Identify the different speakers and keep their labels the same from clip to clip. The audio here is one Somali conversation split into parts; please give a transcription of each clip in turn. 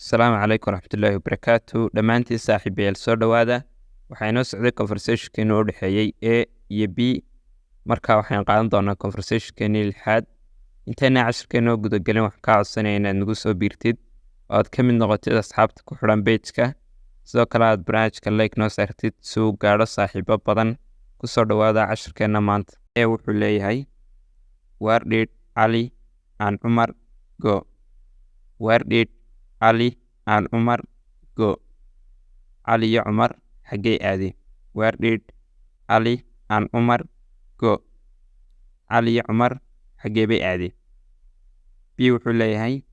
Speaker 1: Asalaamu calaykum waraxmatullaahi wabarakaatu. Dhammaantiin saaxiibayaal soo dhowaada. Waxaa inoo socday conversationkeeni u dhexeeyey A iyo B. Marka waxaan qaadan doonaa conversationkeeni lixaad. Intayna cashirkeena oo gudagelin waxaan kaa codsanaya inaad nagu soo biirtid oo aad ka mid noqotid asxaabta ku xidhan page-ka. Sidoo kale aad barnaamijka like noo saartid si uu gaadho saaxiibo badan. Ku soo dhowaada cashirkeena maanta. A wuxuu leeyahay Where did Ali and Umar go? Where did Ali and Umar go? Ali iyo Umar xaggee aadeen? Where did Ali and Umar go? Ali iyo Umar xaggee bay aadeen? B wuxuu leeyahay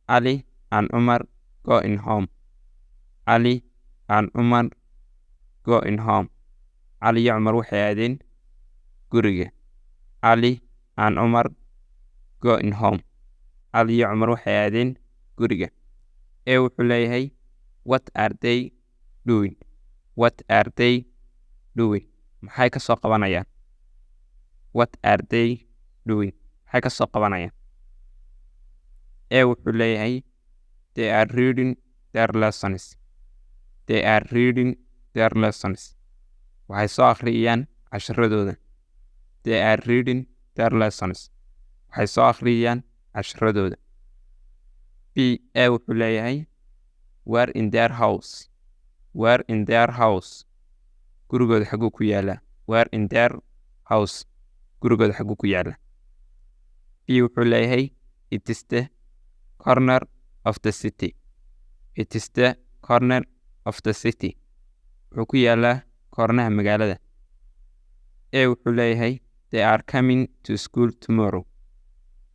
Speaker 1: Ali and Umar going home. Ali and Umar going home. Ali iyo Umar waxay aadeen guriga. Ali and Umar going home. Ali iyo Umar waxay aadeen guriga. A wuxuu leeyahay What are they doing? What are they doing? Maxay ka soo qabanayaan? What are they doing? Maxay ka soo qabanayaan? A wuxuu leeyahay They are reading their lessons. They are reading their lessons. Waxay soo akhriyaan casharadooda. They are reading their lessons. Waxay soo akhriyaan casharadooda. B. A wuxuu leeyahay Where in their house? Where in their house? Gurigooda xaguu ku yaala? Where in their house? Gurigooda xaguu ku yaala? B wuxuu leeyahay It is the corner of the city. It is the corner of the city. Wuxuu ku yaalaa koornaha magaalada. A wuxuu leeyahay They are coming to school tomorrow.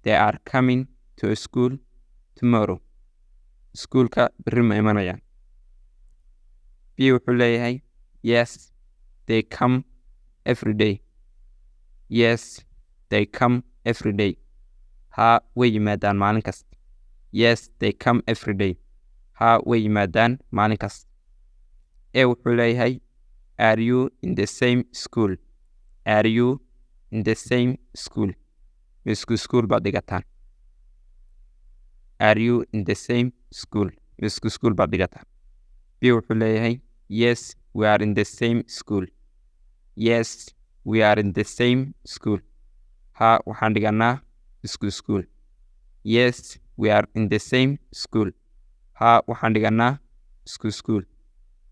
Speaker 1: They are coming to school tomorrow. Schoolka berri ma imanayaan. B wuxuu leeyahay Yes, they come every day. Yes, they come every day. Ha, way yimaadaan maalin kasta. Yes, they come every day. Ha, way yimaadaan maalin kasta. A wuxuu leeyahay Are you in the same school? Are you in the same school? Misku school baad dhigataan. Are you in the same school? Misku school baad dhigataan. B wuxuu leeyahay Yes, we are in the same school. Yes, we are in the same school. Ha, waxaan dhiganaa isku school. Yes, we are in the same school. Ha, waxaan dhiganaa isku school.